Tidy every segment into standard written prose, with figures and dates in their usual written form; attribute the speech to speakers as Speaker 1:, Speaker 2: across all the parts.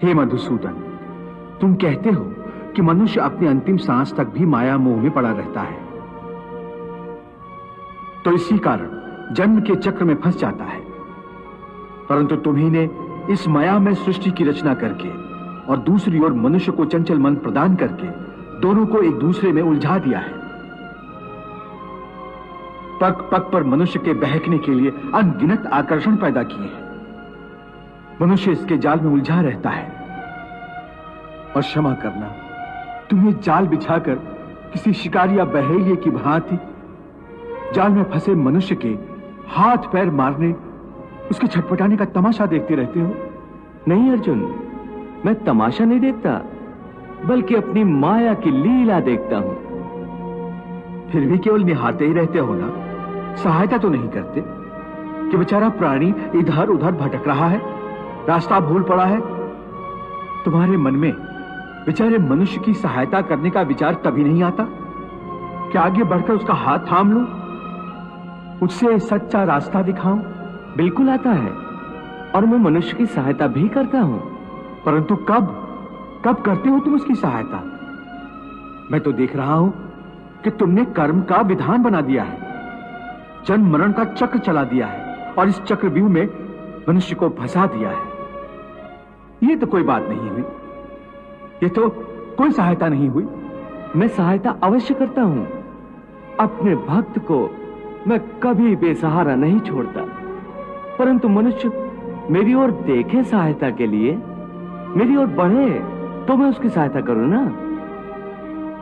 Speaker 1: हे मधुसूदन, तुम कहते हो कि मनुष्य अपनी अंतिम सांस तक भी माया मोह में पड़ा रहता है, तो इसी कारण जन्म के चक्र में फंस जाता है। परंतु तुम्ही ने इस माया में सृष्टि की रचना करके और दूसरी ओर मनुष्य को चंचल मन प्रदान करके दोनों को एक दूसरे में उलझा दिया है। पग पग पर मनुष्य के बहकने के लिए अनगिनत आकर्षण पैदा किए हैं। मनुष्य इसके जाल में उलझा रहता है। और क्षमा करना, तुम्हें जाल बिछाकर किसी शिकारी या बहेलिए की भांति जाल में फंसे मनुष्य के हाथ पैर मारने, उसके छटपटाने का तमाशा देखते रहते हो।
Speaker 2: नहीं अर्जुन, मैं तमाशा नहीं देखता, बल्कि अपनी माया की लीला देखता हूं।
Speaker 1: फिर भी केवल निहारते ही रहते हो ना, सहायता तो नहीं करते कि बेचारा प्राणी इधर उधर भटक रहा है, रास्ता भूल पड़ा है। तुम्हारे मन में बेचारे मनुष्य की सहायता करने का विचार कभी नहीं आता कि आगे बढ़कर उसका हाथ थाम लूं, उससे सच्चा रास्ता दिखाऊं?
Speaker 2: बिल्कुल आता है, और मैं मनुष्य की सहायता भी करता हूं।
Speaker 1: परंतु कब कब करते हो तुम उसकी सहायता? मैं तो देख रहा हूं कि तुमने कर्म का विधान बना दिया है, जन्म मरण का चक्र चला दिया है और इस चक्रव्यूह में मनुष्य को फंसा दिया है। ये तो कोई बात नहीं हुई, ये तो कोई सहायता नहीं हुई।
Speaker 2: मैं सहायता अवश्य करता हूं। अपने भक्त को मैं कभी बेसहारा नहीं छोड़ता, परंतु मनुष्य मेरी ओर देखे सहायता के लिए, मेरी ओर बढ़े तो मैं उसकी सहायता करूं ना।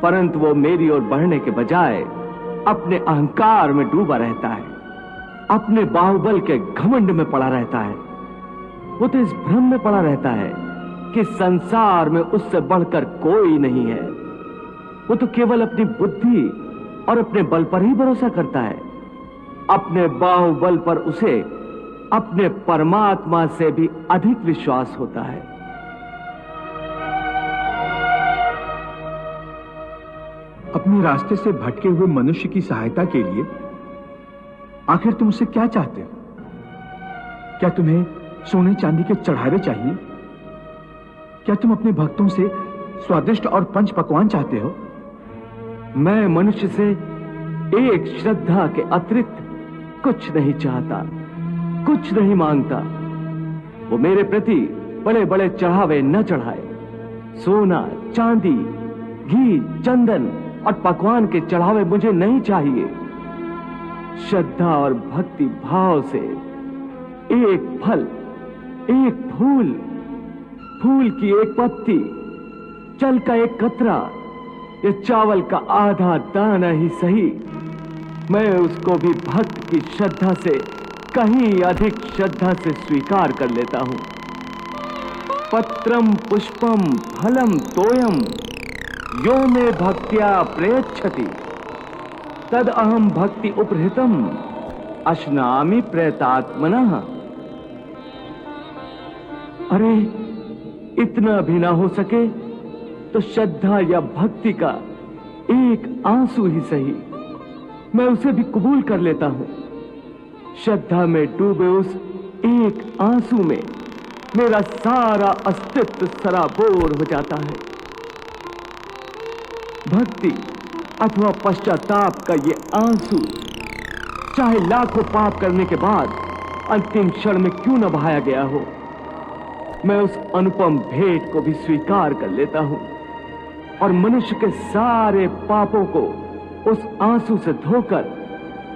Speaker 2: परंतु वो मेरी ओर बढ़ने के बजाय अपने अहंकार में डूबा रहता है, अपने बाहुबल के घमंड में पड़ा रहता है। वो तो इस भ्रम में पड़ा रहता है कि संसार में उससे बढ़कर कोई नहीं है। वो तो केवल अपनी बुद्धि और अपने बल पर ही भरोसा करता है। अपने बाहुबल पर उसे अपने परमात्मा से भी अधिक विश्वास होता है।
Speaker 1: अपने रास्ते से भटके हुए मनुष्य की सहायता के लिए आखिर तुम उससे क्या चाहते हो? क्या तुम्हें सोने चांदी के चढ़ावे चाहिए? क्या तुम अपने भक्तों से स्वादिष्ट और पंच पकवान चाहते हो?
Speaker 2: मैं मनुष्य से एक श्रद्धा के अतिरिक्त कुछ नहीं चाहता, कुछ नहीं मांगता। वो मेरे प्रति बड़े बड़े चढ़ावे न चढ़ाए। सोना, चांदी, घी, चंदन और पकवान के चढ़ावे मुझे नहीं चाहिए। श्रद्धा और भक्ति भाव से एक फल, एक फूल, फूल की एक पत्ती, जल का एक कतरा या चावल का आधा दाना ही सही, मैं उसको भी भक्त की श्रद्धा से कहीं अधिक श्रद्धा से स्वीकार कर लेता हूं। पत्रम पुष्पम फलम तोयम यो मे भक्त्या प्रयच्छति तद अहम भक्ति उपहृतम अश्नामि प्रयतात्मनः। अरे इतना भी ना हो सके तो श्रद्धा या भक्ति का एक आंसू ही सही, मैं उसे भी कबूल कर लेता हूं। श्रद्धा में डूबे उस एक आंसू में मेरा सारा अस्तित्व सराबोर हो जाता है। भक्ति अथवा पश्चाताप का ये आंसू चाहे लाखों पाप करने के बाद अंतिम क्षण में क्यों न बहाया गया हो, मैं उस अनुपम भेंट को भी स्वीकार कर लेता हूं और मनुष्य के सारे पापों को उस आंसू से धोकर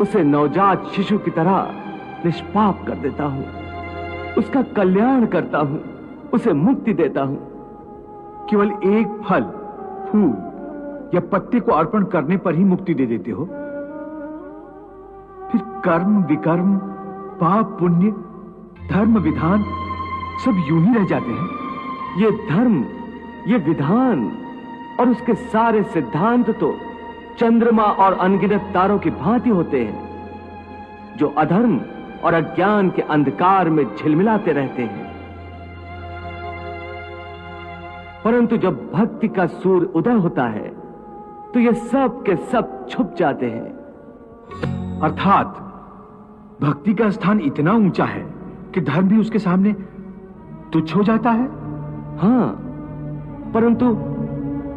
Speaker 2: उसे नवजात शिशु की तरह निष्पाप कर देता हूं, उसका कल्याण करता हूं, उसे मुक्ति देता हूं।
Speaker 1: केवल एक फल, फूल या पत्ते को अर्पण करने पर ही मुक्ति दे देते हो? फिर कर्म विकर्म, पाप पुण्य, धर्म विधान सब यूं ही रह जाते हैं।
Speaker 2: ये धर्म, ये विधान और उसके सारे सिद्धांत तो चंद्रमा और अनगिनत तारों की भांति होते हैं, जो अधर्म और अज्ञान के अंधकार में झिलमिलाते रहते हैं। परंतु जब भक्ति का सूर्य उदय होता है तो ये सब के सब छुप जाते हैं।
Speaker 1: अर्थात भक्ति का स्थान इतना ऊंचा है कि धर्म भी उसके सामने तुच्छ हो जाता है।
Speaker 2: हां, परंतु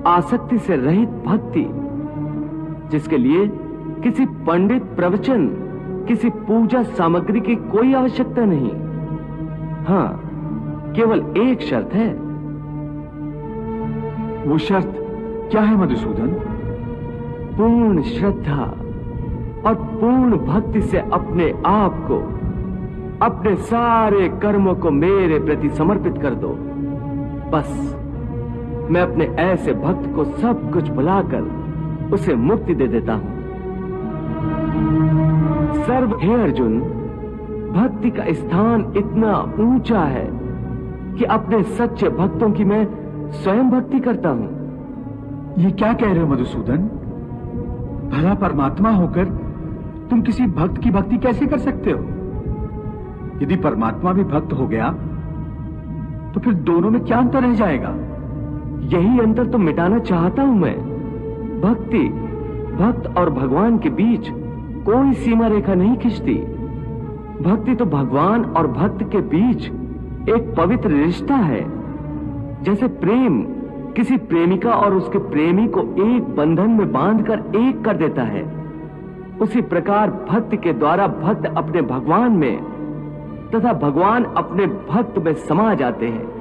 Speaker 2: आसक्ति से रहित भक्ति, जिसके लिए किसी पंडित प्रवचन, किसी पूजा सामग्री की कोई आवश्यकता नहीं। हां, केवल एक शर्त है।
Speaker 1: वो शर्त क्या है मधुसूदन?
Speaker 2: पूर्ण श्रद्धा और पूर्ण भक्ति से अपने आप को, अपने सारे कर्मों को मेरे प्रति समर्पित कर दो। बस मैं अपने ऐसे भक्त को सब कुछ भुलाकर उसे मुक्ति दे देता हूं। हे अर्जुन, भक्ति का स्थान इतना ऊंचा है कि अपने सच्चे भक्तों की मैं स्वयं भक्ति करता हूं।
Speaker 1: ये क्या कह रहे हो मधुसूदन? भला परमात्मा होकर तुम किसी भक्त की भक्ति कैसे कर सकते हो? यदि परमात्मा भी भक्त हो गया तो फिर दोनों में क्या अंतर रह जाएगा?
Speaker 2: यही अंतर तो मिटाना चाहता हूं मैं। भक्त और भगवान के बीच कोई सीमा रेखा नहीं खिंचती। भक्ति तो भगवान और भक्त के बीच एक पवित्र रिश्ता है। जैसे प्रेम किसी प्रेमिका और उसके प्रेमी को एक बंधन में बांधकर एक कर देता है, उसी प्रकार भक्त के द्वारा भक्त अपने भगवान में तथा भगवान अपने भक्त में समा जाते हैं।